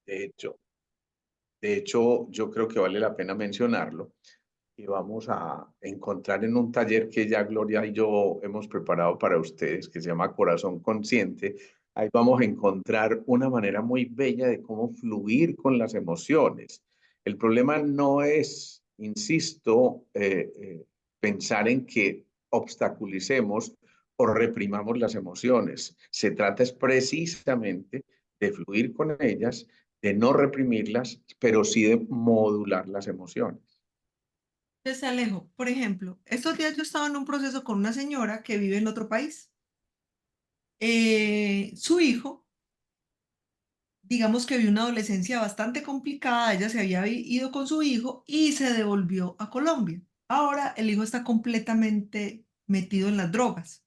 De hecho, de hecho, yo creo que vale la pena mencionarlo y vamos a encontrar en un taller que ya Gloria y yo hemos preparado para ustedes, que se llama Corazón Consciente. Ahí vamos a encontrar una manera muy bella de cómo fluir con las emociones. El problema no es, insisto, pensar en que obstaculicemos o reprimamos las emociones. Se trata es precisamente de fluir con ellas, de no reprimirlas, pero sí de modular las emociones. Entonces, Alejo, por ejemplo, estos días yo estaba en un proceso con una señora que vive en otro país. Su hijo, digamos que vio una adolescencia bastante complicada, ella se había ido con su hijo y se devolvió a Colombia. Ahora el hijo está completamente metido en las drogas.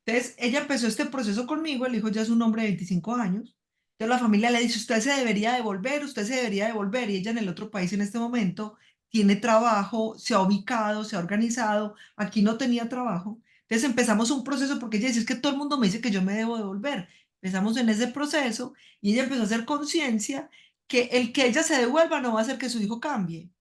Entonces, ella empezó este proceso conmigo, el hijo ya es un hombre de 25 años. Entonces, la familia le dice, usted se debería devolver, usted se debería devolver. Y ella en el otro país en este momento tiene trabajo, se ha ubicado, se ha organizado, aquí no tenía trabajo. Entonces, empezamos un proceso porque ella dice, es que todo el mundo me dice que yo me debo devolver. Empezamos en ese proceso y ella empezó a hacer conciencia que el que ella se devuelva no va a hacer que su hijo cambie,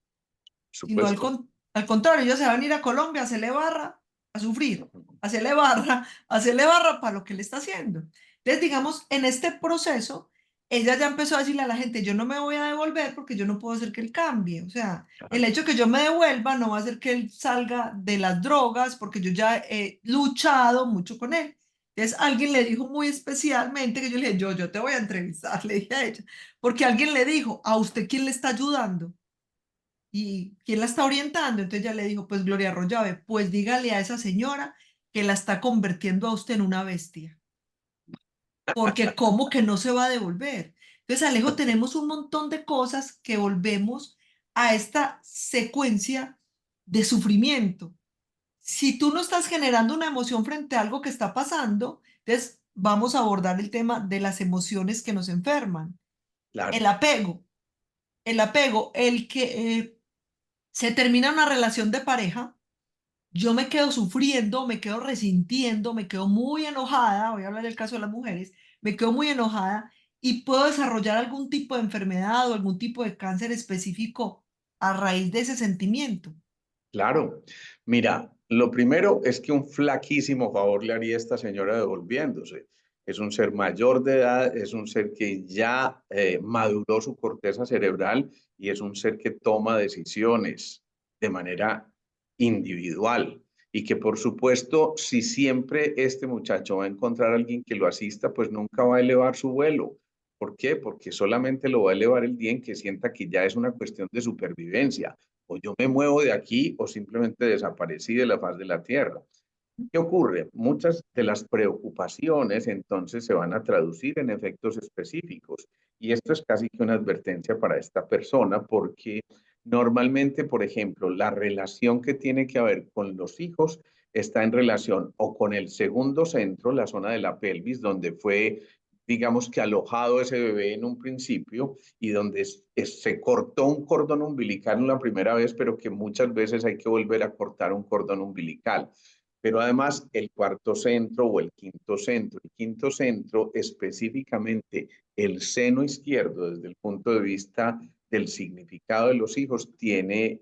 Por sino supuesto. al contrario, ella se va a venir a Colombia a hacerle barra, a sufrir, a hacerle barra para lo que le está haciendo. Entonces, digamos, en este proceso, ella ya empezó a decirle a la gente, yo no me voy a devolver porque yo no puedo hacer que él cambie. O sea, el hecho que yo me devuelva no va a hacer que él salga de las drogas porque yo ya he luchado mucho con él. Entonces, alguien le dijo muy especialmente que yo le dije, yo te voy a entrevistar, le dije a ella, porque alguien le dijo, ¿a usted quién le está ayudando? ¿Y quién la está orientando? Entonces ella le dijo, pues Gloria Arroyave, pues dígale a esa señora que la está convirtiendo a usted en una bestia, porque ¿cómo que no se va a devolver? Entonces, Alejo, tenemos un montón de cosas que volvemos a esta secuencia de sufrimiento. Si tú no estás generando una emoción frente a algo que está pasando, entonces vamos a abordar el tema de las emociones que nos enferman. El Claro, apego, el que se termina una relación de pareja, yo me quedo sufriendo, me quedo resintiendo, me quedo muy enojada, voy a hablar del caso de las mujeres, me quedo muy enojada y puedo desarrollar algún tipo de enfermedad o algún tipo de cáncer específico a raíz de ese sentimiento. claro. Mira, lo primero es que un flaquísimo favor le haría esta señora devolviéndose. Es un ser mayor de edad, es un ser que ya maduró su corteza cerebral y es un ser que toma decisiones de manera individual. Y que por supuesto, si siempre este muchacho va a encontrar a alguien que lo asista, pues nunca va a elevar su vuelo. ¿Por qué? Porque solamente lo va a elevar el día en que sienta que ya es una cuestión de supervivencia. O yo me muevo de aquí o simplemente desaparecí de la faz de la tierra. ¿Qué ocurre? Muchas de las preocupaciones entonces se van a traducir en efectos específicos. Y esto es casi que una advertencia para esta persona porque normalmente, por ejemplo, la relación que tiene que haber con los hijos está en relación o con el segundo centro, la zona de la pelvis, donde fue, digamos que alojado ese bebé en un principio y donde se cortó un cordón umbilical en la primera vez, pero que muchas veces hay que volver a cortar un cordón umbilical. Pero además el cuarto centro o el quinto centro específicamente el seno izquierdo desde el punto de vista del significado de los hijos tiene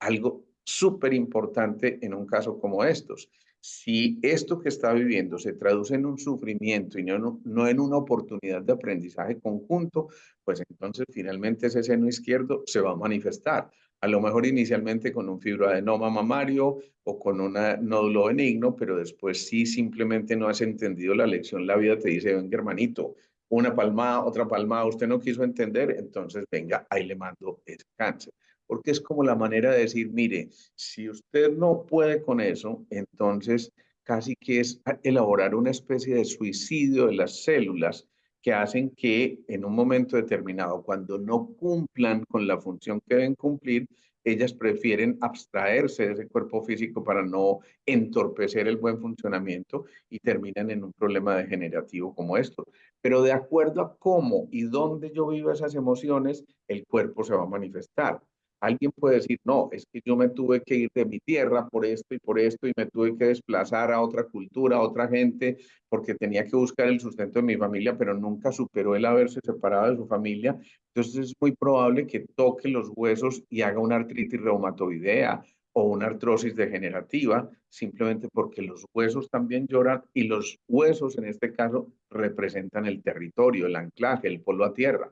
algo súper importante en un caso como estos. Si esto que está viviendo se traduce en un sufrimiento y no en una oportunidad de aprendizaje conjunto, pues entonces finalmente ese seno izquierdo se va a manifestar. A lo mejor inicialmente con un fibroadenoma mamario o con un nódulo benigno, pero después sí simplemente no has entendido la lección, la vida te dice, venga hermanito, una palmada, otra palmada, usted no quiso entender, entonces venga, ahí le mando ese cáncer. Porque es como la manera de decir, mire, si usted no puede con eso, entonces casi que es elaborar una especie de suicidio de las células que hacen que en un momento determinado, cuando no cumplan con la función que deben cumplir, ellas prefieren abstraerse de ese cuerpo físico para no entorpecer el buen funcionamiento y terminan en un problema degenerativo como esto. Pero de acuerdo a cómo y dónde yo vivo esas emociones, el cuerpo se va a manifestar. Alguien puede decir, no, es que yo me tuve que ir de mi tierra por esto, y me tuve que desplazar a otra cultura, a otra gente, porque tenía que buscar el sustento de mi familia, pero nunca superó el haberse separado de su familia. Entonces es muy probable que toque los huesos y haga una artritis reumatoidea o una artrosis degenerativa, simplemente porque los huesos también lloran y los huesos en este caso representan el territorio, el anclaje, el polo a tierra.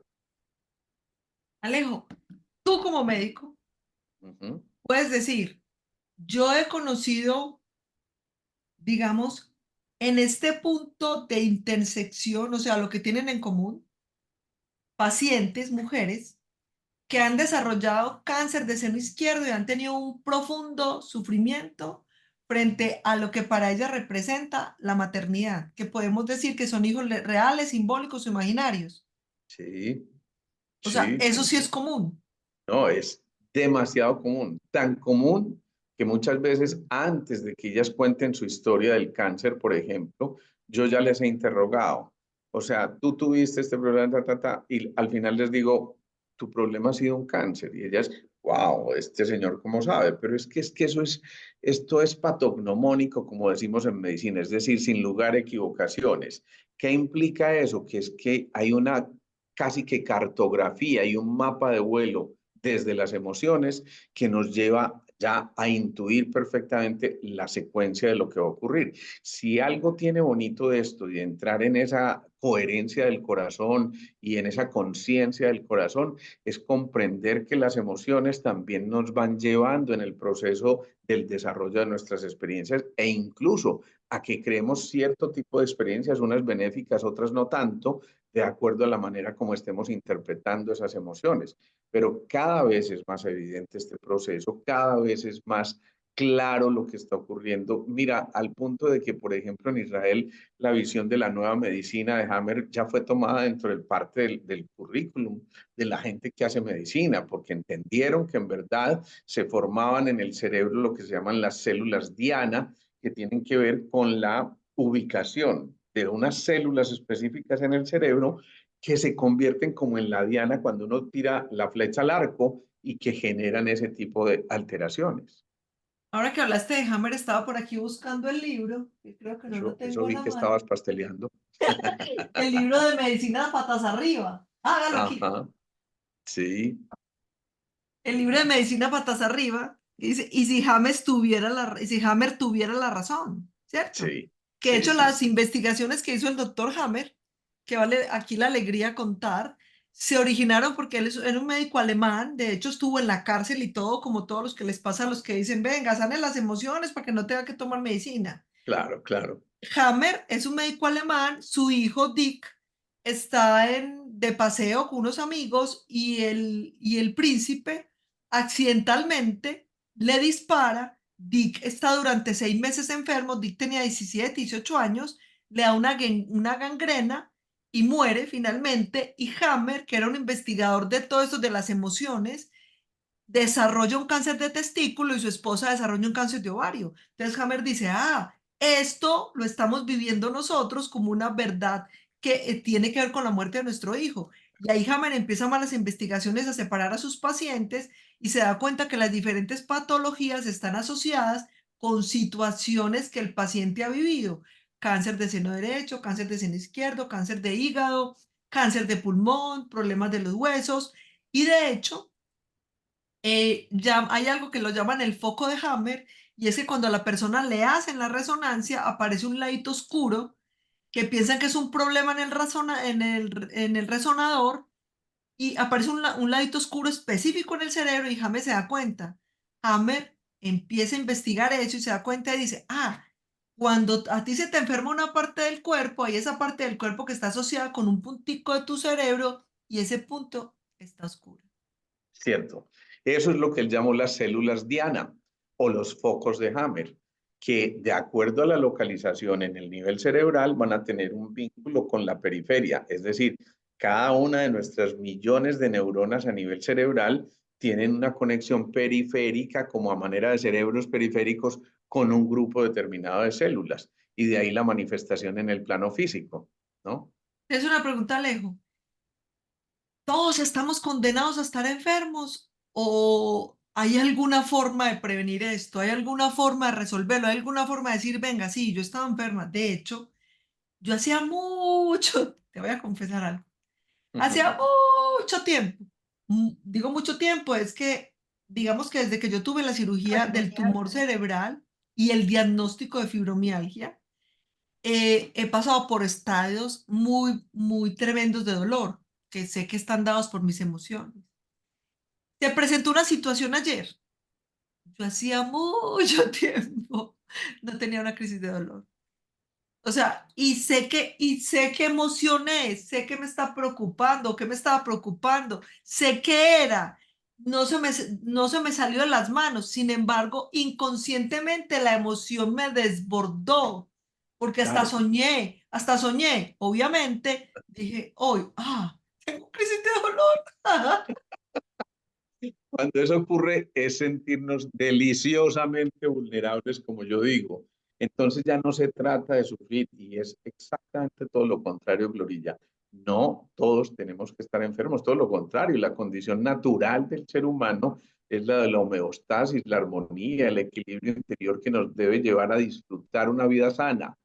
Alejo, tú como médico Ujú. puedes decir, yo he conocido, digamos, en este punto de intersección, o sea, lo que tienen en común, pacientes, mujeres, que han desarrollado cáncer de seno izquierdo y han tenido un profundo sufrimiento frente a lo que para ellas representa la maternidad, que podemos decir que son hijos reales, simbólicos o imaginarios. Sí, O sea, sí, eso sí, sí es sí. común. No, es demasiado común, tan común que muchas veces antes de que ellas cuenten su historia del cáncer, por ejemplo, yo ya les he interrogado. O sea, tú tuviste este problema, y al final les digo, tu problema ha sido un cáncer. Y ellas, wow, este señor, ¿cómo sabe? Pero es que esto es patognomónico, como decimos en medicina, es decir, sin lugar a equivocaciones. ¿Qué implica eso? Que es que hay una casi que cartografía y un mapa de vuelo desde las emociones que nos lleva ya a intuir perfectamente la secuencia de lo que va a ocurrir. Si algo tiene bonito de esto y de entrar en esa coherencia del corazón y en esa conciencia del corazón, es comprender que las emociones también nos van llevando en el proceso del desarrollo de nuestras experiencias e incluso a que creemos cierto tipo de experiencias, unas benéficas, otras no tanto, de acuerdo a la manera como estemos interpretando esas emociones. Pero cada vez es más evidente este proceso, cada vez es más claro lo que está ocurriendo. Mira, al punto de que, por ejemplo, en Israel, la visión de la nueva medicina de Hammer ya fue tomada dentro del parte del currículum de la gente que hace medicina, porque entendieron que en verdad se formaban en el cerebro lo que se llaman las células diana, que tienen que ver con la ubicación de unas células específicas en el cerebro que se convierten como en la diana cuando uno tira la flecha al arco y que generan ese tipo de alteraciones. Ahora que hablaste de Hammer, estaba por aquí buscando el libro, que creo que no lo Eso tengo a vi la que mano. estabas pasteleando. El libro de medicina patas arriba. Hágalo aquí. Ajá, sí, El libro de medicina patas arriba. Y dice, y si Hammer tuviera la razón, ¿cierto? sí, Que de sí, hecho sí, las sí. investigaciones que hizo el doctor Hammer, que vale aquí la alegría contar, se originaron porque era un médico alemán, de hecho estuvo en la cárcel y todo, como todos los que les pasa a los que dicen, venga, sanen las emociones para que no tenga que tomar medicina. Claro, claro. Hammer es un médico alemán, su hijo Dick está de paseo con unos amigos y el príncipe accidentalmente le dispara. Dick está durante 6 meses enfermo, Dick tenía 17, 18 años, le da una gangrena y muere finalmente. Y Hammer, que era un investigador de todo esto de las emociones, desarrolla un cáncer de testículo y su esposa desarrolla un cáncer de ovario. Entonces Hammer dice, esto lo estamos viviendo nosotros como una verdad que tiene que ver con la muerte de nuestro hijo. Y ahí Hammer empieza más las investigaciones a separar a sus pacientes y se da cuenta que las diferentes patologías están asociadas con situaciones que el paciente ha vivido. Cáncer de seno derecho, cáncer de seno izquierdo, cáncer de hígado, cáncer de pulmón, problemas de los huesos. Y de hecho, ya hay algo que lo llaman el foco de Hammer, y es que cuando a la persona le hacen la resonancia, aparece un ladito oscuro que piensan que es un problema en el resonador, y aparece un ladito oscuro específico en el cerebro, y Hammer se da cuenta. Hammer empieza a investigar eso y se da cuenta y dice, cuando a ti se te enferma una parte del cuerpo, hay esa parte del cuerpo que está asociada con un puntico de tu cerebro y ese punto está oscuro. Cierto. Eso es lo que él llamó las células diana o los focos de Hammer, que de acuerdo a la localización en el nivel cerebral van a tener un vínculo con la periferia. Es decir, cada una de nuestras millones de neuronas a nivel cerebral tienen una conexión periférica como a manera de cerebros periféricos con un grupo determinado de células. Y de ahí la manifestación en el plano físico, ¿no? Es una pregunta, Alejo. ¿Todos estamos condenados a estar enfermos? ¿O hay alguna forma de prevenir esto? ¿Hay alguna forma de resolverlo? ¿Hay alguna forma de decir, venga, sí, yo estaba enferma? De hecho, yo hacía mucho, te voy a confesar algo, hacía mucho tiempo, digo mucho tiempo, es que digamos que desde que yo tuve la cirugía del tumor cerebral y el diagnóstico de fibromialgia, he pasado por estadios muy, muy tremendos de dolor, que sé que están dados por mis emociones. Te presentó una situación ayer. Yo hacía mucho tiempo no tenía una crisis de dolor. O sea, y sé qué emoción es, sé que me está preocupando, qué me estaba preocupando, sé qué era. No se me salió de las manos. Sin embargo, inconscientemente la emoción me desbordó, porque Claro. hasta soñé. Obviamente, dije, hoy, tengo crisis de dolor. Cuando eso ocurre es sentirnos deliciosamente vulnerables, como yo digo. Entonces ya no se trata de sufrir y es exactamente todo lo contrario, Glorilla. No todos tenemos que estar enfermos, todo lo contrario. La condición natural del ser humano es la de la homeostasis, la armonía, el equilibrio interior que nos debe llevar a disfrutar una vida sana.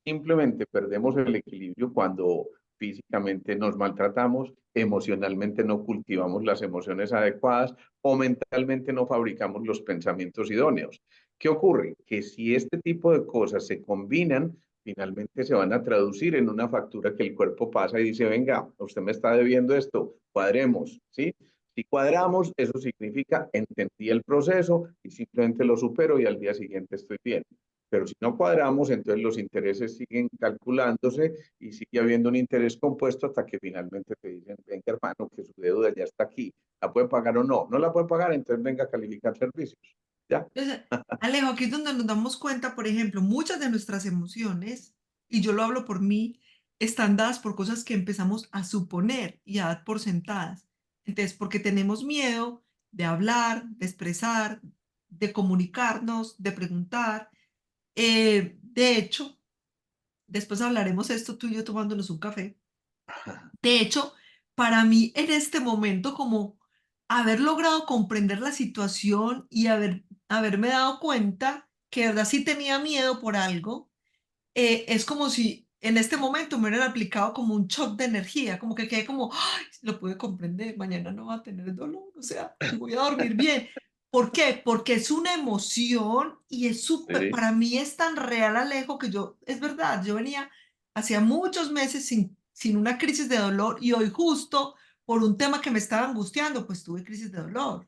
Simplemente perdemos el equilibrio cuando físicamente nos maltratamos, emocionalmente no cultivamos las emociones adecuadas o mentalmente no fabricamos los pensamientos idóneos. ¿Qué ocurre? Que si este tipo de cosas se combinan, finalmente se van a traducir en una factura que el cuerpo pasa y dice, venga, usted me está debiendo esto, cuadremos, ¿sí? Si cuadramos, eso significa entendí el proceso y simplemente lo supero y al día siguiente estoy bien. Pero si no cuadramos, entonces los intereses siguen calculándose y sigue habiendo un interés compuesto hasta que finalmente te dicen, venga hermano, que su deuda ya está aquí, ¿la puede pagar o no? No la puede pagar, entonces venga a calificar servicios. ¿Ya? Entonces, Alejo, aquí es donde nos damos cuenta, por ejemplo, muchas de nuestras emociones, y yo lo hablo por mí, están dadas por cosas que empezamos a suponer y a dar por sentadas. Entonces, porque tenemos miedo de hablar, de expresar, de comunicarnos, de preguntar. De hecho, después hablaremos esto tú y yo tomándonos un café. De hecho, para mí en este momento, como haber logrado comprender la situación y haberme dado cuenta que de verdad sí tenía miedo por algo, es como si en este momento me hubieran aplicado como un shock de energía, como que quedé como, ay, lo pude comprender, mañana no va a tener dolor, o sea, y voy a dormir bien. ¿Por qué? Porque es una emoción y es súper, Sí, para mí es tan real, Alejo, que yo, es verdad, yo venía hacía muchos meses sin una crisis de dolor y hoy justo por un tema que me estaba angustiando, pues tuve crisis de dolor.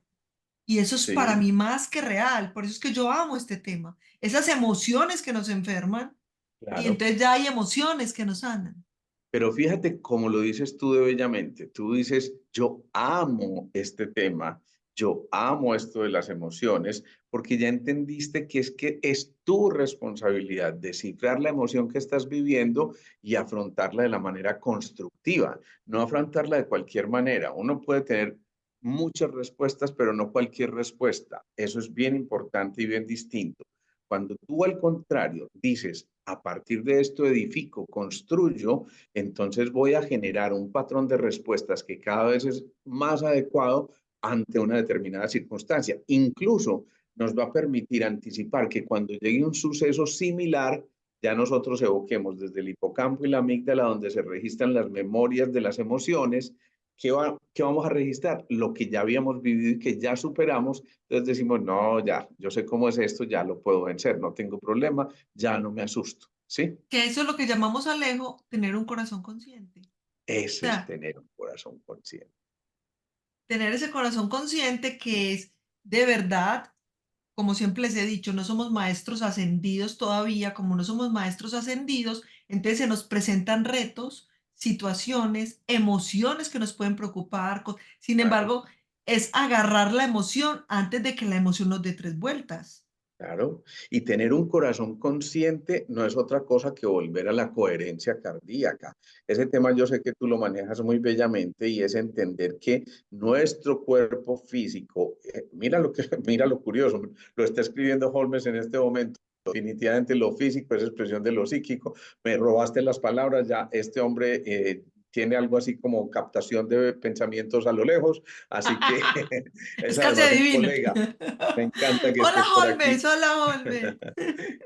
Y eso es para sí, mí más que real, por eso es que yo amo este tema. Esas emociones que nos enferman y claro. entonces ya hay emociones que nos sanan. Pero fíjate cómo lo dices tú de bellamente. Tú dices, yo amo este tema, yo amo esto de las emociones, porque ya entendiste que es tu responsabilidad descifrar la emoción que estás viviendo y afrontarla de la manera constructiva, no afrontarla de cualquier manera. Uno puede tener muchas respuestas, pero no cualquier respuesta. Eso es bien importante y bien distinto. Cuando tú al contrario dices, a partir de esto edifico, construyo, entonces voy a generar un patrón de respuestas que cada vez es más adecuado ante una determinada circunstancia. Incluso nos va a permitir anticipar que cuando llegue un suceso similar, ya nosotros evoquemos desde el hipocampo y la amígdala, donde se registran las memorias de las emociones, ¿qué vamos a registrar? Lo que ya habíamos vivido y que ya superamos. Entonces decimos, no, ya, yo sé cómo es esto, ya lo puedo vencer, no tengo problema, ya no me asusto. ¿Sí? Que eso es lo que llamamos, Alejo, tener un corazón consciente. O Eso es sea, tener un corazón consciente. tener ese corazón consciente que es de verdad, como siempre les he dicho, no somos maestros ascendidos todavía, como no somos maestros ascendidos, entonces se nos presentan retos, situaciones, emociones que nos pueden preocupar. Sin Claro. embargo, es agarrar la emoción antes de que la emoción nos dé tres vueltas. Claro, y tener un corazón consciente no es otra cosa que volver a la coherencia cardíaca. Ese tema yo sé que tú lo manejas muy bellamente y es entender que nuestro cuerpo físico, mira lo que, mira lo curioso, lo está escribiendo Holmes en este momento. Definitivamente lo físico es expresión de lo psíquico. Me robaste las palabras, ya este hombre tiene algo así como captación de pensamientos a lo lejos, así que Es es casi además un adivino. colega. Me encanta que Hola, estés por Holmes, aquí. hola, Holmes.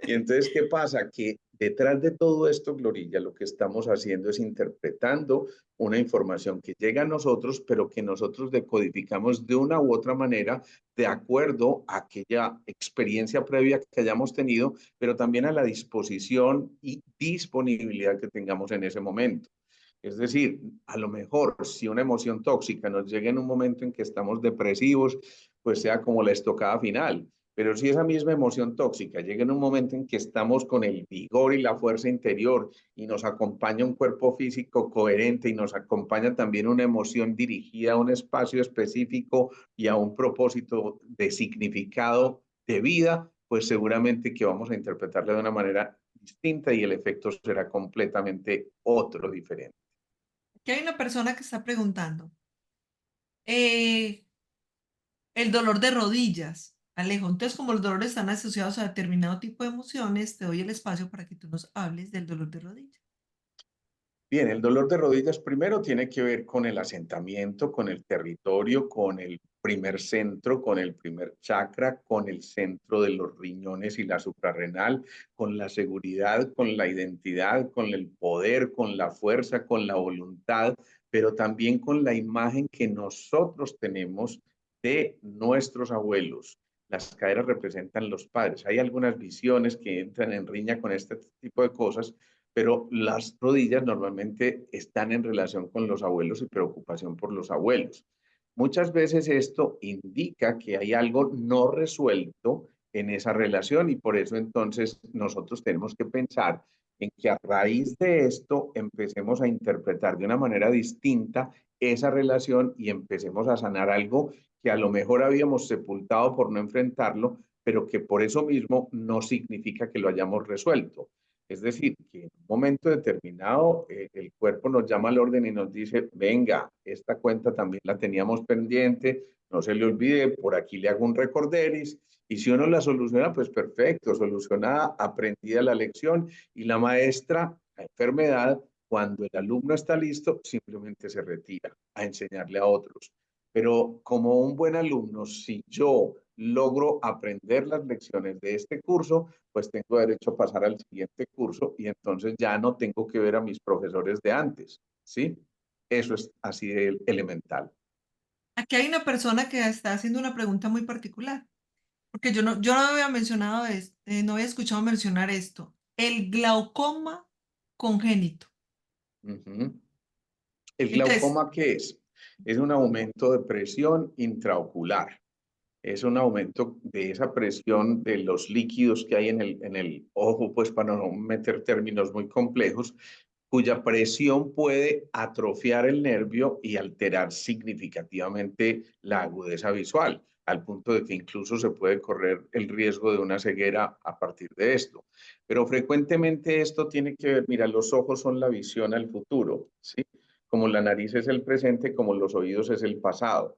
Y entonces, ¿qué pasa? Que detrás de todo esto, Glorilla, lo que estamos haciendo es interpretando una información que llega a nosotros, pero que nosotros decodificamos de una u otra manera de acuerdo a aquella experiencia previa que hayamos tenido, pero también a la disposición y disponibilidad que tengamos en ese momento. Es decir, a lo mejor si una emoción tóxica nos llega en un momento en que estamos depresivos, pues sea como la estocada final. Pero si esa misma emoción tóxica llega en un momento en que estamos con el vigor y la fuerza interior y nos acompaña un cuerpo físico coherente y nos acompaña también una emoción dirigida a un espacio específico y a un propósito de significado de vida, pues seguramente que vamos a interpretarla de una manera distinta y el efecto será completamente otro, diferente. Aquí hay una persona que está preguntando, eh, el dolor de rodillas, Alejo. Entonces, como los dolores están asociados a determinado tipo de emociones, te doy el espacio para que tú nos hables del dolor de rodillas. Bien, el dolor de rodillas primero tiene que ver con el asentamiento, con el territorio, con el primer centro, con el primer chakra, con el centro de los riñones y la suprarrenal, con la seguridad, con la identidad, con el poder, con la fuerza, con la voluntad, pero también con la imagen que nosotros tenemos de nuestros abuelos. Las caderas representan los padres. Hay algunas visiones que entran en riña con este tipo de cosas, pero las rodillas normalmente están en relación con los abuelos y preocupación por los abuelos. Muchas veces esto indica que hay algo no resuelto en esa relación y por eso entonces nosotros tenemos que pensar en que a raíz de esto empecemos a interpretar de una manera distinta esa relación y empecemos a sanar algo que a lo mejor habíamos sepultado por no enfrentarlo, pero que por eso mismo no significa que lo hayamos resuelto. Es decir, que en un momento determinado el cuerpo nos llama al orden y nos dice, venga, esta cuenta también la teníamos pendiente, no se le olvide, por aquí le hago un recorderis, y si uno la soluciona, pues perfecto, solucionada, aprendida la lección, y la maestra, la enfermedad, cuando el alumno está listo, simplemente se retira a enseñarle a otros. Pero como un buen alumno, si yo logro aprender las lecciones de este curso, pues tengo derecho a pasar al siguiente curso y entonces ya no tengo que ver a mis profesores de antes, ¿sí? Eso es así de elemental. Aquí hay una persona que está haciendo una pregunta muy particular, porque yo no había mencionado esto, no había escuchado mencionar esto. El glaucoma congénito. Uh -huh. ¿El Entonces, glaucoma qué es? Es un aumento de presión intraocular. Es un aumento de esa presión de los líquidos que hay en el ojo, pues para no meter términos muy complejos, cuya presión puede atrofiar el nervio y alterar significativamente la agudeza visual, al punto de que incluso se puede correr el riesgo de una ceguera a partir de esto. Pero frecuentemente esto tiene que ver, mira, los ojos son la visión al futuro, ¿sí? Como la nariz es el presente, como los oídos es el pasado.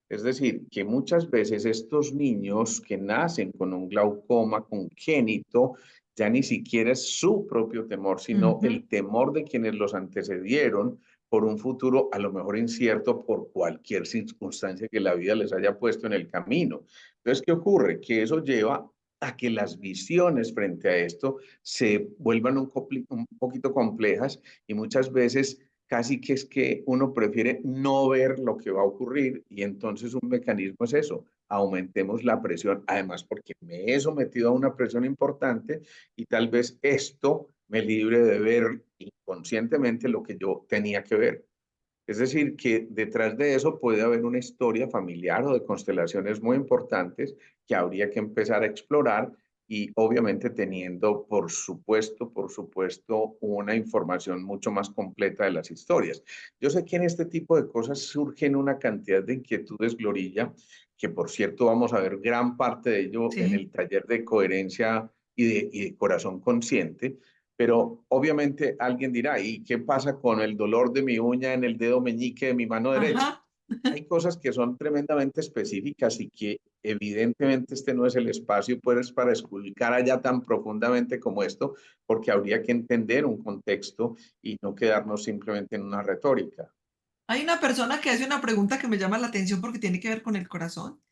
Es decir, que muchas veces estos niños que nacen con un glaucoma congénito ya ni siquiera es su propio temor, sino ujú. el temor de quienes los antecedieron por un futuro a lo mejor incierto por cualquier circunstancia que la vida les haya puesto en el camino. Entonces, ¿qué ocurre? Que eso lleva a que las visiones frente a esto se vuelvan un poquito complejas y muchas veces casi que es que uno prefiere no ver lo que va a ocurrir y entonces un mecanismo es eso, aumentemos la presión, además porque me he sometido a una presión importante y tal vez esto me libre de ver inconscientemente lo que yo tenía que ver. Es decir, que detrás de eso puede haber una historia familiar o de constelaciones muy importantes que habría que empezar a explorar y obviamente teniendo, por supuesto, una información mucho más completa de las historias. Yo sé que en este tipo de cosas surgen una cantidad de inquietudes, Glorilla, que por cierto vamos a ver gran parte de ello en Sí. el taller de coherencia y de corazón consciente, pero obviamente alguien dirá, ¿y qué pasa con el dolor de mi uña en el dedo meñique de mi mano derecha? Ajá. hay cosas que son tremendamente específicas y que evidentemente este no es el espacio pues, para esculcar allá tan profundamente como esto, porque habría que entender un contexto y no quedarnos simplemente en una retórica. Hay una persona que hace una pregunta que me llama la atención porque tiene que ver con el corazón,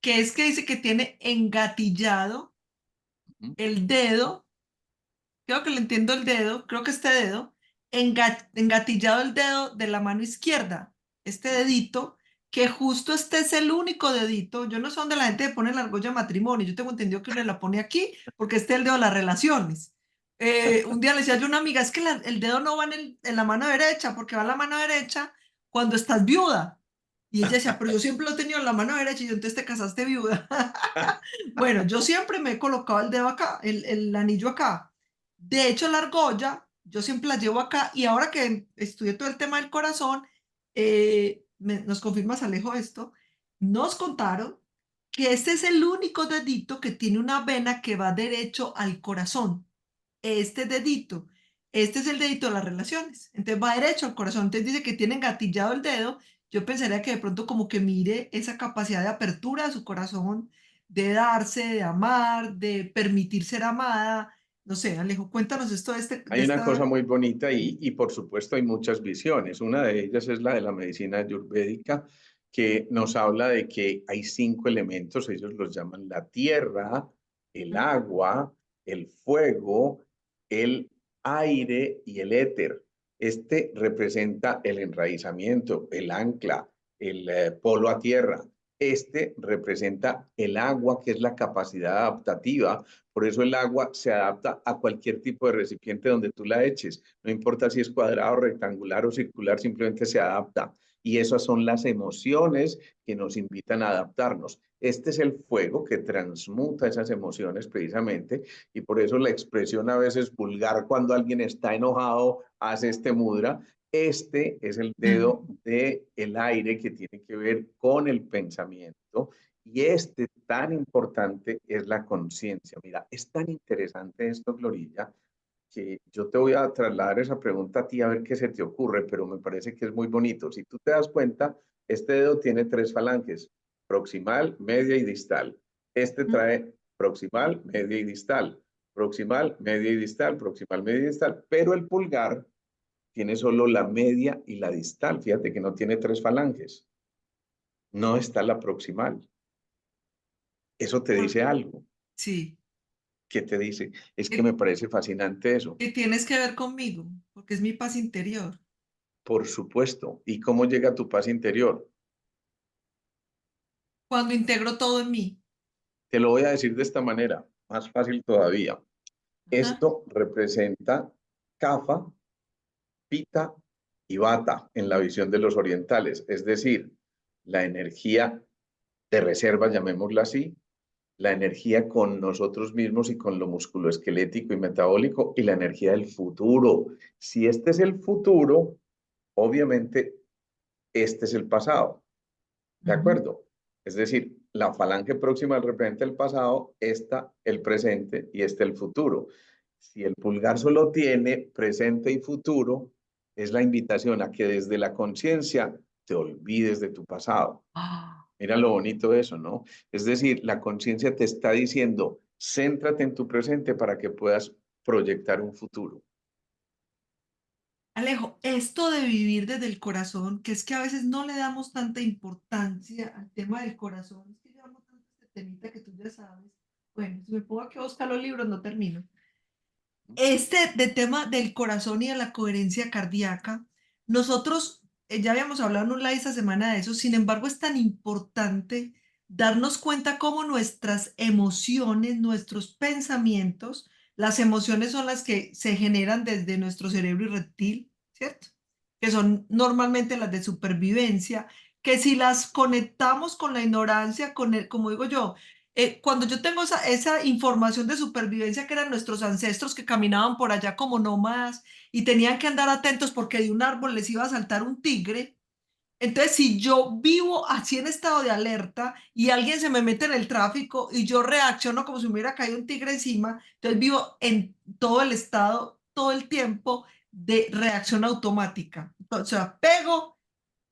que es que dice que tiene engatillado Ujú. el dedo, creo que le entiendo el dedo, creo que este dedo, engatillado el dedo de la mano izquierda, este dedito, que justo este es el único dedito. Yo no sé dónde la gente pone la argolla matrimonio, yo tengo entendido que uno la pone aquí porque este es el dedo de las relaciones. Un día le decía yo a una amiga, es que el dedo no va en la mano derecha, porque va en la mano derecha cuando estás viuda. Y ella decía, pero yo siempre lo he tenido en la mano derecha y yo entonces te casaste viuda. Bueno, yo siempre me he colocado el dedo acá, el anillo acá. De hecho, la argolla, yo siempre la llevo acá y ahora que estudié todo el tema del corazón, nos confirmas Alejo esto, nos contaron que este es el único dedito que tiene una vena que va derecho al corazón. Este dedito, este es el dedito de las relaciones. Entonces va derecho al corazón. Entonces dice que tiene engatillado el dedo. Yo pensaría que de pronto como que mire esa capacidad de apertura de su corazón, de darse, de amar, de permitir ser amada. No sé, Alejo, cuéntanos esto de Hay una cosa esta... muy bonita y por supuesto hay muchas visiones. Una de ellas es la de la medicina ayurvédica, que nos habla de que hay 5 elementos, ellos los llaman la tierra, el agua, el fuego, el aire y el éter. Este representa el enraizamiento, el ancla, el polo a tierra. Este representa el agua, que es la capacidad adaptativa. Por eso el agua se adapta a cualquier tipo de recipiente donde tú la eches. No importa si es cuadrado, rectangular o circular, simplemente se adapta. Y esas son las emociones que nos invitan a adaptarnos. Este es el fuego que transmuta esas emociones precisamente, y por eso la expresión a veces vulgar cuando alguien está enojado hace este mudra. Este es el dedo del aire que tiene que ver con el pensamiento, y este tan importante es la conciencia. Mira, es tan interesante esto, Glorilla, que yo te voy a trasladar esa pregunta a ti a ver qué se te ocurre, pero me parece que es muy bonito. Si tú te das cuenta, este dedo tiene 3 falanges: proximal, media y distal. Este trae proximal, media y distal, proximal, media y distal, proximal, media y distal, pero el pulgar tiene solo la media y la distal. Fíjate que no tiene 3 falanges. No está la proximal. Eso te dice algo. Sí, ¿Qué te dice? Es que que, me parece fascinante eso. que tienes que ver conmigo, porque es mi paz interior. Por supuesto. ¿Y cómo llega tu paz interior? Cuando integro todo en mí. Te lo voy a decir de esta manera, más fácil todavía. Ajá. Esto representa Kapha, Pita y Vata en la visión de los orientales, es decir, la energía de reserva, llamémosla así, la energía con nosotros mismos y con lo musculoesquelético y metabólico, y la energía del futuro. Si este es el futuro, obviamente este es el pasado. ¿De Ujú. acuerdo? Es decir, la falange próxima representa el pasado, esta el presente y este el futuro. Si el pulgar solo tiene presente y futuro, es la invitación a que desde la conciencia te olvides de tu pasado. Ah. Mira lo bonito de eso, ¿no? Es decir, la conciencia te está diciendo, céntrate en tu presente para que puedas proyectar un futuro. Alejo, esto de vivir desde el corazón, que es que a veces no le damos tanta importancia al tema del corazón, es que yo amo tanto este temita que tú ya sabes. Bueno, si me pongo aquí a buscar los libros, no termino. Este de tema del corazón y de la coherencia cardíaca, nosotros ya habíamos hablado en un live esta semana de eso, sin embargo es tan importante darnos cuenta cómo nuestras emociones, nuestros pensamientos, las emociones son las que se generan desde nuestro cerebro y reptil, ¿cierto? Que son normalmente las de supervivencia, que si las conectamos con la ignorancia, con el, como digo yo, cuando yo tengo esa información de supervivencia que eran nuestros ancestros que caminaban por allá como nómadas y tenían que andar atentos porque de un árbol les iba a saltar un tigre, entonces si yo vivo así en estado de alerta y alguien se me mete en el tráfico y yo reacciono como si me hubiera caído un tigre encima, entonces vivo en todo el estado, todo el tiempo de reacción automática. O sea, pego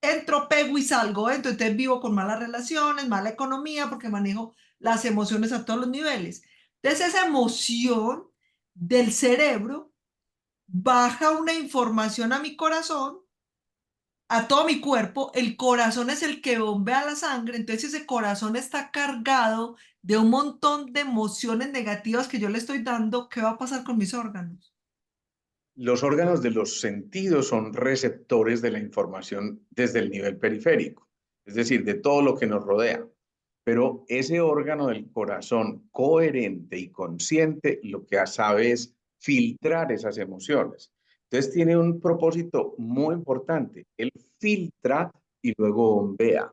entro, pego y salgo, entonces vivo con malas relaciones, mala economía, porque manejo las emociones a todos los niveles. Entonces esa emoción del cerebro baja una información a mi corazón, a todo mi cuerpo. El corazón es el que bombea la sangre, entonces ese corazón está cargado de un montón de emociones negativas que yo le estoy dando. ¿Qué va a pasar con mis órganos? Los órganos de los sentidos son receptores de la información desde el nivel periférico, es decir, de todo lo que nos rodea. Pero ese órgano del corazón coherente y consciente lo que sabe es filtrar esas emociones. Entonces tiene un propósito muy importante. Él filtra y luego bombea.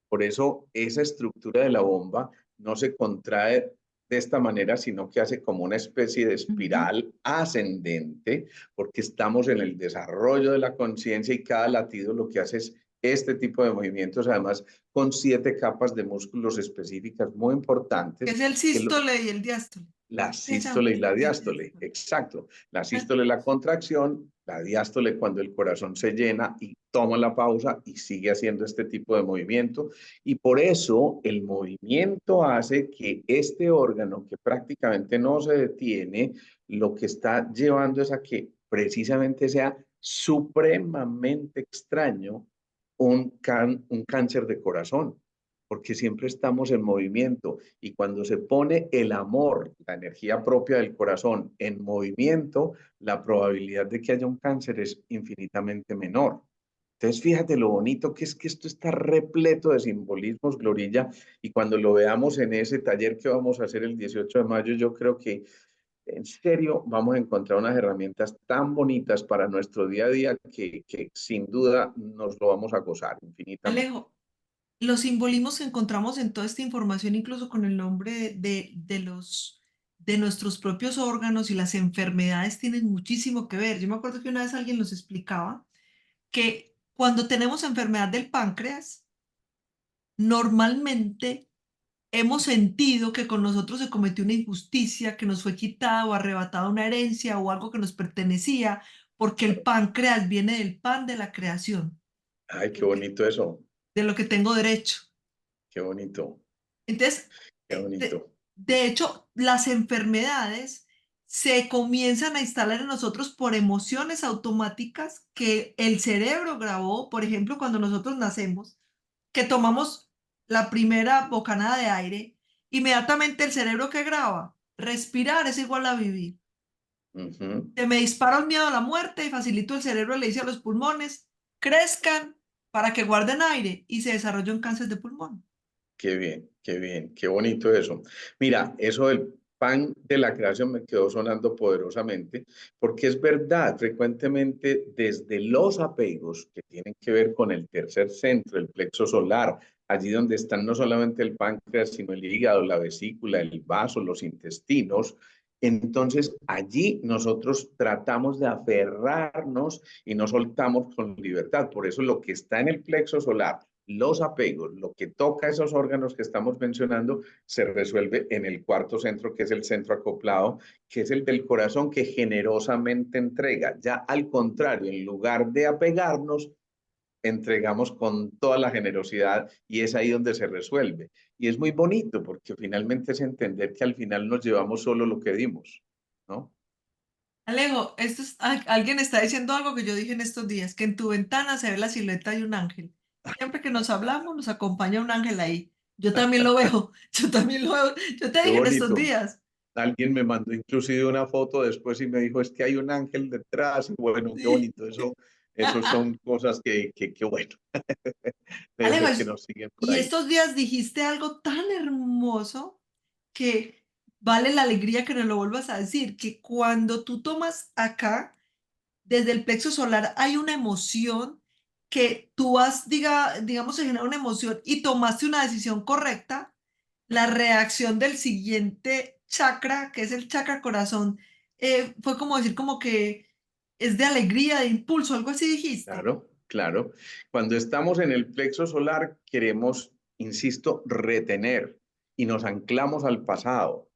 Por eso esa estructura de la bomba no se contrae de esta manera, sino que hace como una especie de Ujú. espiral ascendente, porque estamos en el desarrollo de la conciencia y cada latido lo que hace es este tipo de movimientos, además con 7 capas de músculos específicas muy Que importantes es el que lo, sístole y el diástole. la Así se llama. sístole y la Sístole y diástole, diástole. exacto. La sístole es la contracción, la diástole cuando el corazón se llena y toma la pausa y sigue haciendo este tipo de movimiento. Y por eso el movimiento hace que este órgano, que prácticamente no se detiene, lo que está llevando es a que precisamente sea supremamente extraño un cáncer de corazón, porque siempre estamos en movimiento. Y cuando se pone el amor, la energía propia del corazón en movimiento, la probabilidad de que haya un cáncer es infinitamente menor. Entonces, fíjate lo bonito que es que esto está repleto de simbolismos, Glorilla, y cuando lo veamos en ese taller que vamos a hacer el 18 de mayo, yo creo que en serio vamos a encontrar unas herramientas tan bonitas para nuestro día a día que sin duda nos lo vamos a gozar infinitamente. Alejo, los simbolismos que encontramos en toda esta información, incluso con el nombre de nuestros propios órganos y las enfermedades, tienen muchísimo que ver. Yo me acuerdo que una vez alguien nos explicaba que cuando tenemos enfermedad del páncreas, normalmente hemos sentido que con nosotros se cometió una injusticia, que nos fue quitada o arrebatada una herencia o algo que nos pertenecía, porque el páncreas viene del pan de la creación, Ay, qué porque bonito eso, de lo que tengo derecho. qué bonito, Entonces, qué de, bonito. de hecho, las enfermedades se comienzan a instalar en nosotros por emociones automáticas que el cerebro grabó. Por ejemplo, cuando nosotros nacemos, que tomamos la primera bocanada de aire, inmediatamente el cerebro que graba, respirar es igual a vivir. Ujú. Se me dispara el miedo a la muerte y facilito el cerebro, le dice a los pulmones, crezcan para que guarden aire y se desarrolla un cáncer de pulmón. Qué bien, qué bonito eso. Mira, eso del pan de la creación me quedó sonando poderosamente, porque es verdad, frecuentemente desde los apegos que tienen que ver con el tercer centro, el plexo solar, allí donde están no solamente el páncreas, sino el hígado, la vesícula, el vaso, los intestinos. Entonces, allí nosotros tratamos de aferrarnos y no soltamos con libertad. Por eso lo que está en el plexo solar, los apegos, lo que toca esos órganos que estamos mencionando, se resuelve en el cuarto centro, que es el centro acoplado, que es el del corazón que generosamente entrega. Ya al contrario, en lugar de apegarnos, entregamos con toda la generosidad y es ahí donde se resuelve. Y es muy bonito porque finalmente es entender que al final nos llevamos solo lo que dimos, ¿no? Alejo, alguien está diciendo algo que yo dije en estos días, que en tu ventana se ve la silueta de un ángel. Siempre que nos hablamos, nos acompaña un ángel ahí. Yo también lo veo, yo también lo veo. Yo te Qué dije en estos bonito. días. Alguien me mandó inclusive una foto después y me dijo, es que hay un ángel detrás. Y bueno, qué Sí. bonito. Eso son cosas que bueno, debe Alejo, ser que nos siguen por y ahí. estos días dijiste algo tan hermoso que vale la alegría que nos lo vuelvas a decir, que cuando tú tomas acá, desde el plexo solar, hay una emoción que tú has, digamos, se genera una emoción y tomaste una decisión correcta, la reacción del siguiente chakra, que es el chakra corazón, fue como decir como que es de alegría, de impulso, algo así dijiste. Claro, claro. Cuando estamos en el plexo solar, queremos, insisto, retener y nos anclamos al pasado.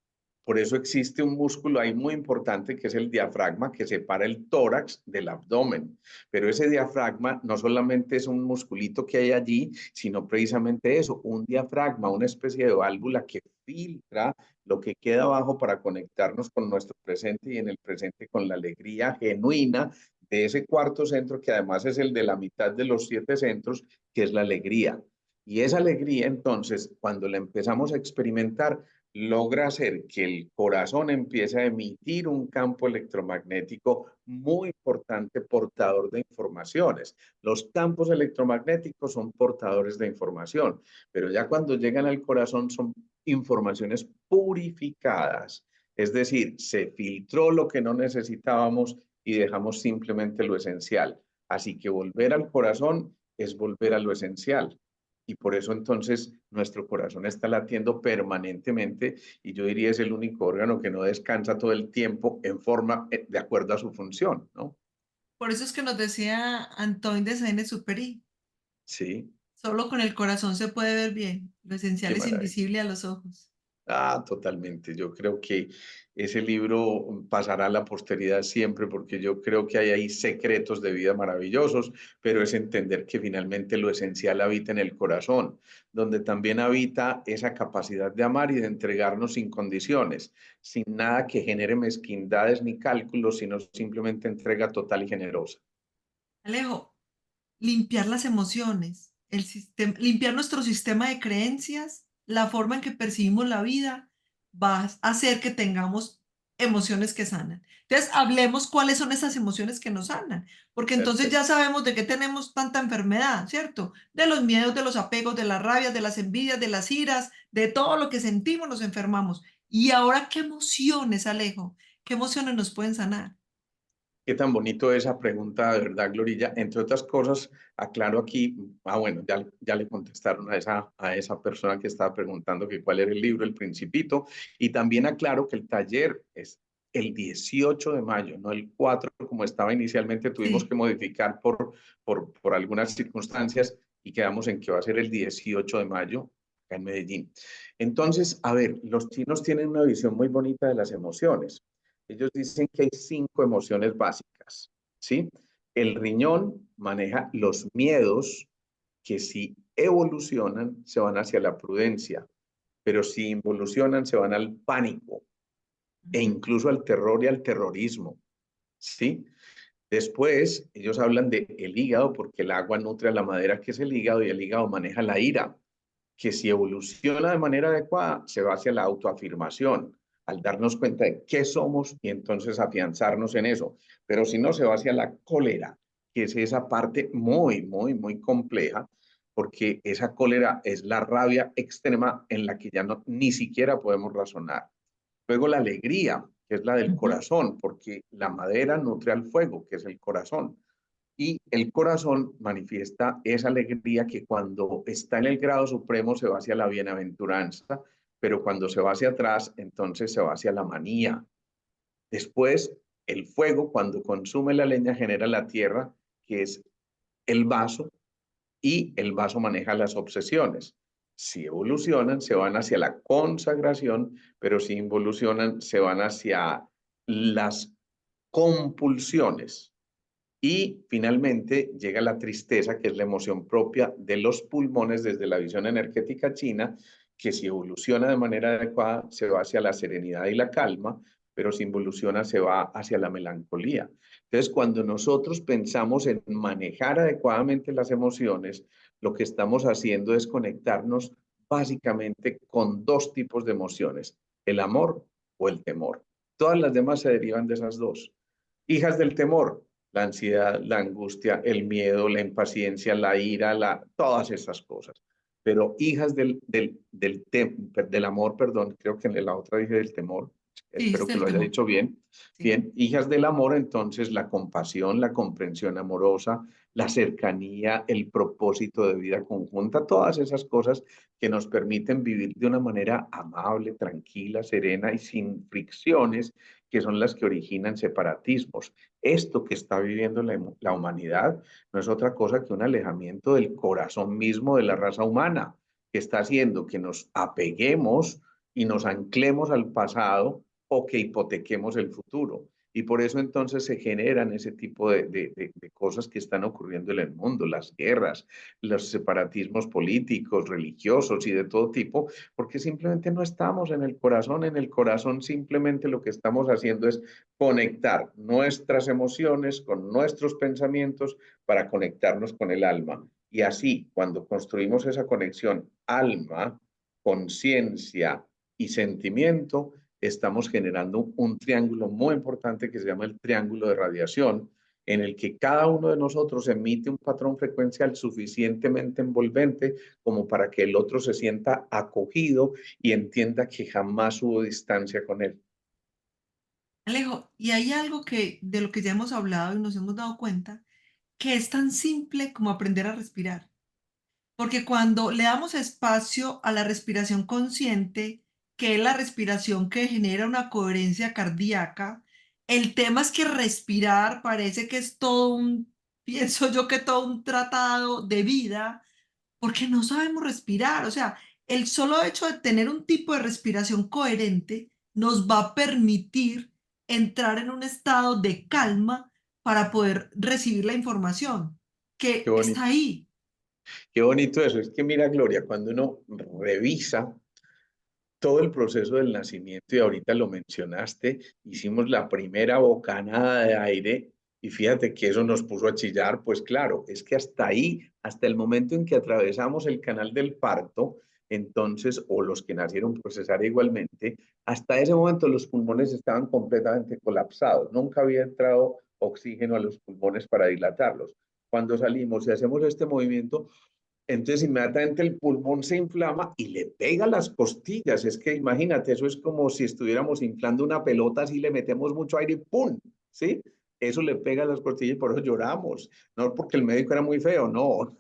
Por eso existe un músculo ahí muy importante que es el diafragma que separa el tórax del abdomen. Pero ese diafragma no solamente es un musculito que hay allí, sino precisamente eso, un diafragma, una especie de válvula que filtra lo que queda abajo para conectarnos con nuestro presente y en el presente con la alegría genuina de ese cuarto centro que además es el de la mitad de los 7 centros, que es la alegría. Y esa alegría, entonces, cuando la empezamos a experimentar, logra hacer que el corazón empiece a emitir un campo electromagnético muy importante, portador de informaciones. Los campos electromagnéticos son portadores de información, pero ya cuando llegan al corazón son informaciones purificadas. Es decir, se filtró lo que no necesitábamos y dejamos simplemente lo esencial. Así que volver al corazón es volver a lo esencial. Y por eso entonces nuestro corazón está latiendo permanentemente y yo diría es el único órgano que no descansa todo el tiempo en forma de acuerdo a su función, ¿no? Por eso es que nos decía Antoine de Saint-Exupéry, Sí, solo con el corazón se puede ver bien, lo qué esencial es maravilla. invisible a los ojos. Ah, totalmente. Yo creo que ese libro pasará a la posteridad siempre porque yo creo que hay ahí secretos de vida maravillosos, pero es entender que finalmente lo esencial habita en el corazón, donde también habita esa capacidad de amar y de entregarnos sin condiciones, sin nada que genere mezquindades ni cálculos, sino simplemente entrega total y generosa. Alejo, limpiar las emociones, limpiar nuestro sistema de creencias, la forma en que percibimos la vida, va a hacer que tengamos emociones que sanan. Entonces, hablemos cuáles son esas emociones que nos sanan, porque entonces ya Perfecto. sabemos de qué tenemos tanta enfermedad, ¿cierto? De los miedos, de los apegos, de las rabias, de las envidias, de las iras, de todo lo que sentimos nos enfermamos. Y ahora, ¿qué emociones, Alejo? ¿Qué emociones nos pueden sanar? Qué tan bonito esa pregunta, de verdad, Glorilla. Entre otras cosas, aclaro aquí, bueno, ya le contestaron a esa persona que estaba preguntando que cuál era el libro, El Principito, y también aclaro que el taller es el 18 de mayo, no el 4 como estaba inicialmente, tuvimos Sí. que modificar por algunas circunstancias y quedamos en que va a ser el 18 de mayo acá en Medellín. Entonces, a ver, los chinos tienen una visión muy bonita de las emociones. Ellos dicen que hay 5 emociones básicas, ¿sí? El riñón maneja los miedos que si evolucionan se van hacia la prudencia, pero si involucionan se van al pánico e Ujú. incluso al terror y al terrorismo, ¿sí? Después ellos hablan de el hígado porque el agua nutre a la madera que es el hígado y el hígado maneja la ira que si evoluciona de manera adecuada, se va hacia la autoafirmación, al darnos cuenta de qué somos y entonces afianzarnos en eso. Pero si no, se va hacia la cólera, que es esa parte muy, muy, muy compleja, porque esa cólera es la rabia extrema en la que ya no, ni siquiera podemos razonar. Luego la alegría, que es la del Ujú. corazón, porque la madera nutre al fuego, que es el corazón. Y el corazón manifiesta esa alegría que cuando está en el grado supremo se va hacia la bienaventuranza, pero cuando se va hacia atrás, entonces se va hacia la manía. Después, el fuego, cuando consume la leña, genera la tierra, que es el vaso, y el vaso maneja las obsesiones. Si evolucionan, se van hacia la consagración, pero si involucionan, se van hacia las compulsiones. Y finalmente llega la tristeza, que es la emoción propia de los pulmones desde la visión energética china, que si evoluciona de manera adecuada se va hacia la serenidad y la calma, pero si involuciona se va hacia la melancolía. Entonces, cuando nosotros pensamos en manejar adecuadamente las emociones, lo que estamos haciendo es conectarnos básicamente con 2 tipos de emociones, el amor o el temor. Todas las demás se derivan de esas dos. Hijas del temor, la ansiedad, la angustia, el miedo, la impaciencia, la ira, todas esas cosas. Pero hijas del amor, perdón, creo que en la otra dije del temor, Sí, es espero que el lo haya temor. dicho bien. Sí. Bien, hijas del amor, entonces la compasión, la comprensión amorosa, la cercanía, el propósito de vida conjunta, todas esas cosas que nos permiten vivir de una manera amable, tranquila, serena y sin fricciones, que son las que originan separatismos. Esto que está viviendo la humanidad no es otra cosa que un alejamiento del corazón mismo de la raza humana, que está haciendo que nos apeguemos y nos anclemos al pasado o que hipotequemos el futuro. Y por eso entonces se generan ese tipo de cosas que están ocurriendo en el mundo, las guerras, los separatismos políticos, religiosos y de todo tipo, porque simplemente no estamos en el corazón simplemente lo que estamos haciendo es conectar nuestras emociones con nuestros pensamientos para conectarnos con el alma. Y así, cuando construimos esa conexión alma, conciencia y sentimiento, estamos generando un triángulo muy importante que se llama el triángulo de radiación, en el que cada uno de nosotros emite un patrón frecuencial suficientemente envolvente como para que el otro se sienta acogido y entienda que jamás hubo distancia con él. Alejo, y hay algo que de lo que ya hemos hablado y nos hemos dado cuenta, que es tan simple como aprender a respirar. Porque cuando le damos espacio a la respiración consciente, que es la respiración que genera una coherencia cardíaca, el tema es que respirar parece que es todo un, pienso yo que todo un tratado de vida, porque no sabemos respirar. O sea, el solo hecho de tener un tipo de respiración coherente nos va a permitir entrar en un estado de calma para poder recibir la información Qué que está bonito, ahí. qué bonito eso. Es que mira, Gloria, cuando uno revisa todo el proceso del nacimiento, y ahorita lo mencionaste, hicimos la primera bocanada de aire y fíjate que eso nos puso a chillar, pues claro, es que hasta ahí, hasta el momento en que atravesamos el canal del parto, entonces, o los que nacieron por cesárea igualmente, hasta ese momento los pulmones estaban completamente colapsados, nunca había entrado oxígeno a los pulmones para dilatarlos. Cuando salimos y hacemos este movimiento, entonces inmediatamente el pulmón se inflama y le pega las costillas. Es que imagínate, eso es como si estuviéramos inflando una pelota, así le metemos mucho aire y ¡pum! ¿Sí? Eso le pega a las costillas y por eso lloramos. No porque el médico era muy feo, no.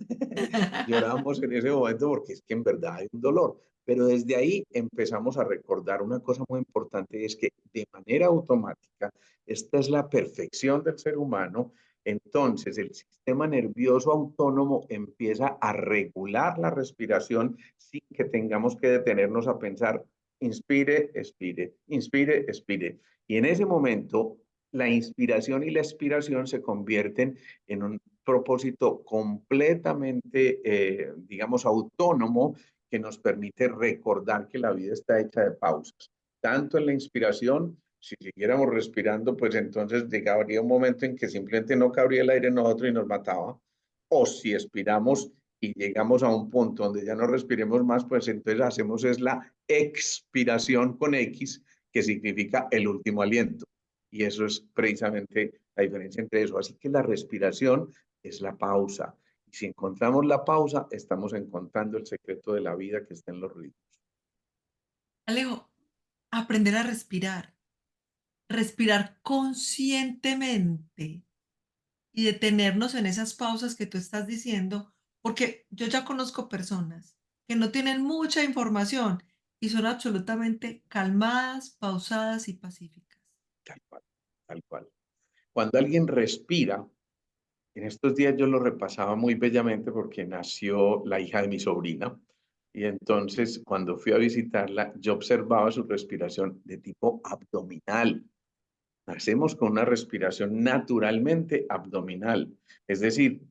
Lloramos en ese momento porque es que en verdad hay un dolor. Pero desde ahí empezamos a recordar una cosa muy importante, es que de manera automática, esta es la perfección del ser humano. Entonces, el sistema nervioso autónomo empieza a regular la respiración sin que tengamos que detenernos a pensar, inspire, expire, inspire, expire. Y en ese momento, la inspiración y la expiración se convierten en un propósito completamente, digamos, autónomo que nos permite recordar que la vida está hecha de pausas, tanto en la inspiración. Si siguiéramos respirando, pues entonces llegaría un momento en que simplemente no cabría el aire en nosotros y nos mataba. O si expiramos y llegamos a un punto donde ya no respiremos más, pues entonces hacemos es la expiración con X, que significa el último aliento. Y eso es precisamente la diferencia entre eso. Así que la respiración es la pausa. Y si encontramos la pausa, estamos encontrando el secreto de la vida que está en los ritmos. Alejo, aprender a respirar, respirar conscientemente y detenernos en esas pausas que tú estás diciendo, porque yo ya conozco personas que no tienen mucha información y son absolutamente calmadas, pausadas y pacíficas. Tal cual, tal cual. Cuando alguien respira, en estos días yo lo repasaba muy bellamente porque nació la hija de mi sobrina y entonces cuando fui a visitarla yo observaba su respiración de tipo abdominal. Nacemos con una respiración naturalmente abdominal, es decir,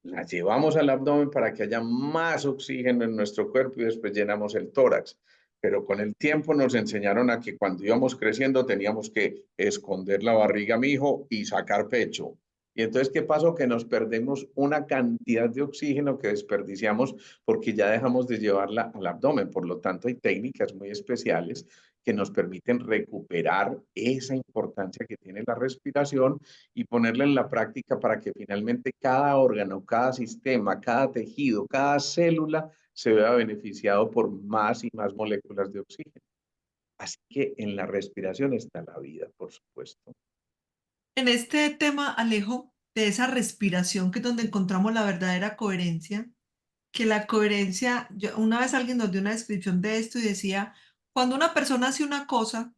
la llevamos al abdomen para que haya más oxígeno en nuestro cuerpo y después llenamos el tórax. Pero con el tiempo nos enseñaron a que cuando íbamos creciendo teníamos que esconder la barriga, mijo, y sacar pecho. Y entonces, ¿qué pasó? Que nos perdemos una cantidad de oxígeno que desperdiciamos porque ya dejamos de llevarla al abdomen. Por lo tanto, hay técnicas muy especiales que nos permiten recuperar esa importancia que tiene la respiración y ponerla en la práctica para que finalmente cada órgano, cada sistema, cada tejido, cada célula se vea beneficiado por más y más moléculas de oxígeno. Así que en la respiración está la vida, por supuesto. En este tema, Alejo, de esa respiración que es donde encontramos la verdadera coherencia, que la coherencia, una vez alguien nos dio una descripción de esto y decía, cuando una persona hace una cosa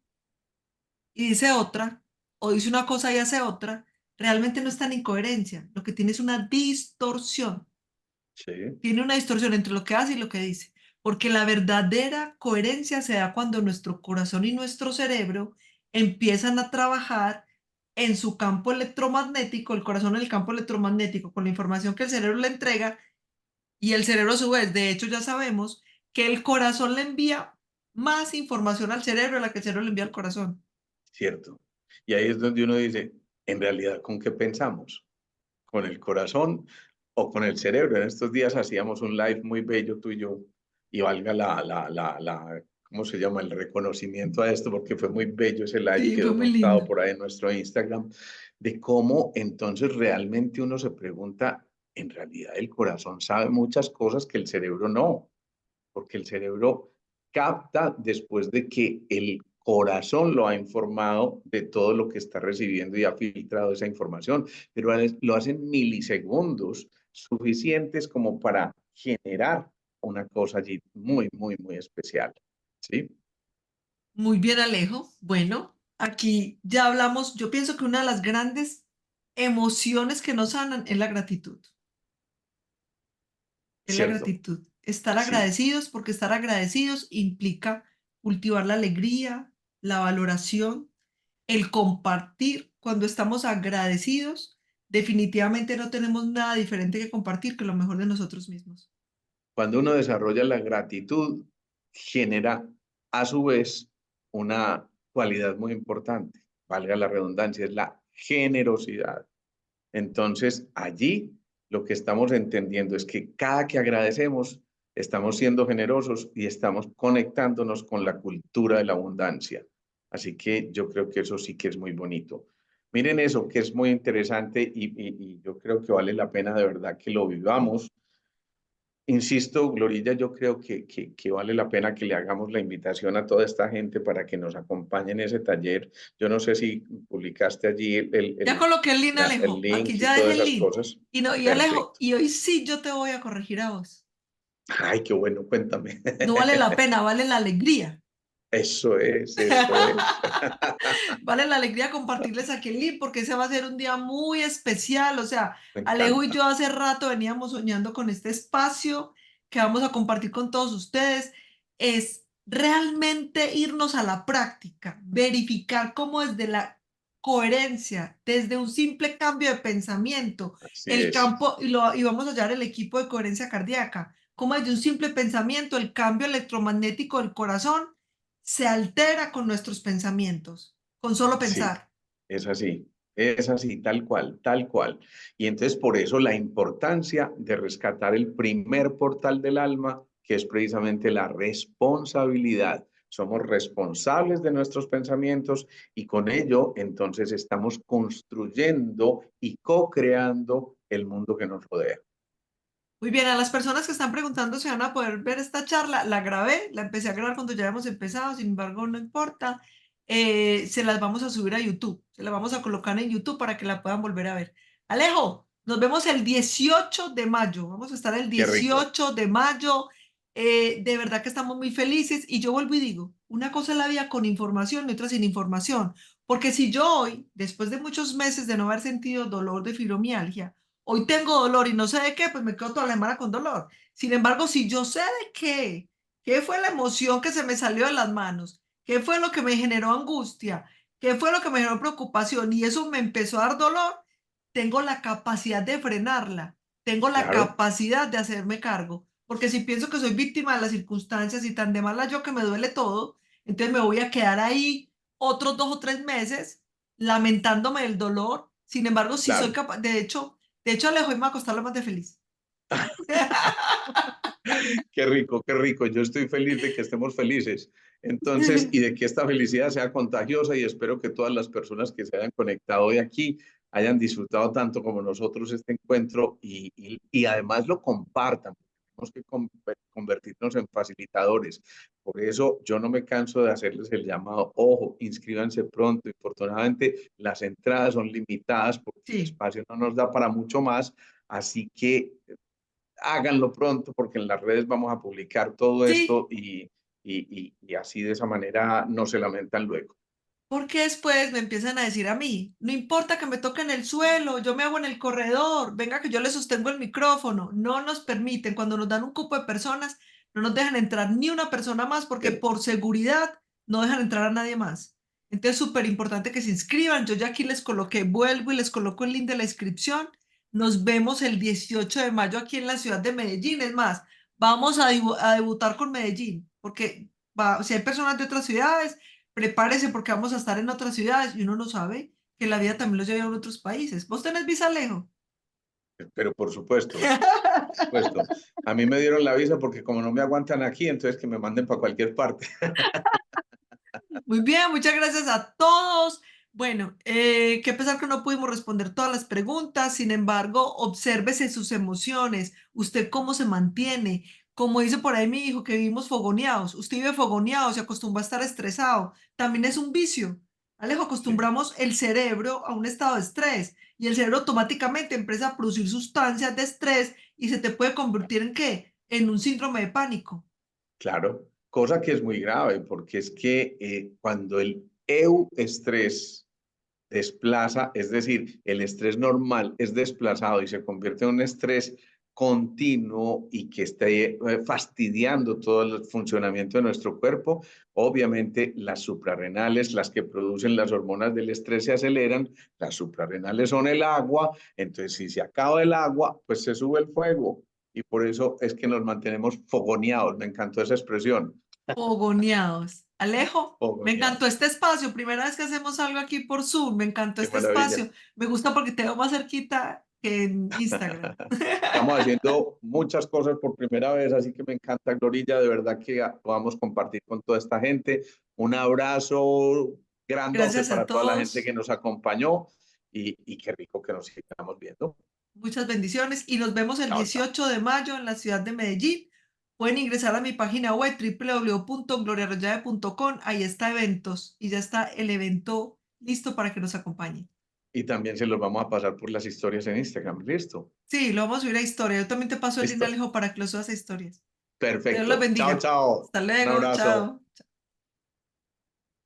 y dice otra, o dice una cosa y hace otra, realmente no está en incoherencia, lo que tiene es una distorsión, Sí, tiene una distorsión entre lo que hace y lo que dice, porque la verdadera coherencia se da cuando nuestro corazón y nuestro cerebro empiezan a trabajar en su campo electromagnético, el corazón en el campo electromagnético, con la información que el cerebro le entrega, y el cerebro a su vez, de hecho ya sabemos que el corazón le envía más información al cerebro de la que el cerebro le envía al corazón. ¿cierto? Y ahí es donde uno dice, en realidad, ¿con qué pensamos? ¿Con el corazón o con el cerebro? En estos días hacíamos un live muy bello tú y yo, y valga ¿cómo se llama? El reconocimiento a esto, porque fue muy bello ese live y Sí, fue quedó muy montado lindo. por ahí en nuestro Instagram, de cómo entonces realmente uno se pregunta, en realidad el corazón sabe muchas cosas que el cerebro no, porque el cerebro capta después de que el corazón lo ha informado de todo lo que está recibiendo y ha filtrado esa información, pero lo hacen milisegundos suficientes como para generar una cosa allí muy, muy, muy especial. ¿Sí? Muy bien, Alejo. Bueno, aquí ya hablamos, yo pienso que una de las grandes emociones que nos sanan es la gratitud. Es la ¿Cierto? gratitud. Estar Sí. agradecidos, porque estar agradecidos implica cultivar la alegría, la valoración, el compartir. Cuando estamos agradecidos, definitivamente no tenemos nada diferente que compartir que lo mejor de nosotros mismos. Cuando uno desarrolla la gratitud, genera a su vez una cualidad muy importante, valga la redundancia, es la generosidad. Entonces, allí lo que estamos entendiendo es que cada que agradecemos, estamos siendo generosos y estamos conectándonos con la cultura de la abundancia. Así que yo creo que eso sí que es muy bonito. Miren eso, que es muy interesante y yo creo que vale la pena de verdad que lo vivamos. Insisto, Glorilla, yo creo que vale la pena que le hagamos la invitación a toda esta gente para que nos acompañe en ese taller. Yo no sé si publicaste allí Ya coloqué el link, el Alejo. Aquí link y ya dejé todas el esas link. cosas. Y no, y Alejo, Perfecto. y hoy sí yo te voy a corregir a vos. Ay, qué bueno, cuéntame. No vale la pena, vale la alegría. Eso es, eso es. Vale la alegría compartirles aquí el link porque ese va a ser un día muy especial. O sea, Me Alejo y encanta. yo hace rato veníamos soñando con este espacio que vamos a compartir con todos ustedes. Es realmente irnos a la práctica, verificar cómo desde la coherencia, desde un simple cambio de pensamiento, Así el es. campo, y vamos a hallar el equipo de coherencia cardíaca, cómo desde un simple pensamiento, el cambio electromagnético del corazón se altera con nuestros pensamientos, con solo Sí, pensar. es así, tal cual, tal cual. Y entonces por eso la importancia de rescatar el primer portal del alma, que es precisamente la responsabilidad. Somos responsables de nuestros pensamientos y con ello entonces estamos construyendo y co-creando el mundo que nos rodea. Muy bien, a las personas que están preguntando si van a poder ver esta charla, la grabé, la empecé a grabar cuando ya habíamos empezado, sin embargo, no importa. Se las vamos a subir a YouTube, se las vamos a colocar en YouTube para que la puedan volver a ver. Alejo, nos vemos el 18 de mayo, vamos a estar el Qué rico. 18 de mayo. De verdad que estamos muy felices y yo vuelvo y digo, una cosa es la vida con información y otra sin información, porque si yo hoy, después de muchos meses de no haber sentido dolor de fibromialgia, hoy tengo dolor y no sé de qué, pues me quedo toda la semana con dolor. Sin embargo, si yo sé de qué fue la emoción que se me salió de las manos, qué fue lo que me generó angustia, qué fue lo que me generó preocupación y eso me empezó a dar dolor, tengo la capacidad de frenarla, tengo la Claro, capacidad de hacerme cargo. Porque si pienso que soy víctima de las circunstancias y tan de mala yo que me duele todo, entonces me voy a quedar ahí otros 2 o 3 meses lamentándome del dolor. Sin embargo, si soy claro. capaz, de hecho, Alejo, y me va a costar lo más de feliz. Qué rico, qué rico. Yo estoy feliz de que estemos felices. Entonces, y de que esta felicidad sea contagiosa y espero que todas las personas que se hayan conectado hoy aquí hayan disfrutado tanto como nosotros este encuentro y además lo compartan. Tenemos que convertirnos en facilitadores. Por eso yo no me canso de hacerles el llamado. Ojo, inscríbanse pronto. Infortunadamente, las entradas son limitadas porque el Sí, espacio no nos da para mucho más. Así que háganlo pronto porque en las redes vamos a publicar todo sí, esto y así de esa manera no se lamentan luego. porque después me empiezan a decir a mí, no importa que me toquen el suelo, yo me hago en el corredor, venga que yo le sostengo el micrófono. No nos permiten, cuando nos dan un cupo de personas, no nos dejan entrar ni una persona más porque ¿Cierto? por seguridad no dejan entrar a nadie más. Entonces, súper importante que se inscriban. Yo ya aquí les coloqué, vuelvo y les coloco el link de la inscripción. Nos vemos el 18 de mayo aquí en la ciudad de Medellín. Es más, vamos a debutar con Medellín, porque si hay personas de otras ciudades, prepárese porque vamos a estar en otras ciudades y uno no sabe que la vida también los lleva a otros países. ¿Vos tenés visa, Alejo? Pero por supuesto, supuesto. A mí me dieron la visa porque como no me aguantan aquí, entonces que me manden para cualquier parte. Muy bien, muchas gracias a todos. Bueno, qué pesar que no pudimos responder todas las preguntas, sin embargo, obsérvese sus emociones, usted cómo se mantiene. Como dice por ahí mi hijo, que vivimos fogoneados. Usted vive fogoneado, se acostumbra a estar estresado. También es un vicio. Alejo, Sí, acostumbramos el cerebro a un estado de estrés y el cerebro automáticamente empieza a producir sustancias de estrés y se te puede convertir en ¿qué? En un síndrome de pánico. claro. Cosa que es muy grave porque es que cuando el euestrés desplaza, es decir, el estrés normal es desplazado y se convierte en un estrés continuo y que esté fastidiando todo el funcionamiento de nuestro cuerpo, obviamente las suprarrenales, las que producen las hormonas del estrés se aceleran, las suprarrenales son el agua, entonces si se acaba el agua, pues se sube el fuego y por eso es que nos mantenemos fogoneados, me encantó esa expresión, Fogoneados. Alejo, me encantó fogoneados, este espacio. Primera vez que hacemos algo aquí por Zoom. Me encantó qué este maravilla. espacio. Me gusta porque te veo más cerquita que en Instagram. Estamos haciendo muchas cosas por primera vez, así que me encanta, Glorilla, de verdad que podamos compartir con toda esta gente. Un abrazo grandote Gracias a para toda la gente que todos. nos acompañó y qué rico que nos sigamos viendo. Muchas bendiciones y nos vemos el Chao, chao. 18 de mayo en la ciudad de Medellín. Pueden ingresar a mi página web www.gloriarroyave.com. Ahí está eventos y ya está el evento listo para que nos acompañen. Y también se los vamos a pasar por las historias en Instagram. ¿Listo? Sí, lo vamos a subir a historia. Yo también te paso el link, Listo. Alejo, para que lo subas a historias. Dios los Perfecto. Chao, bendiga. chao. Hasta Un luego. abrazo. Chao.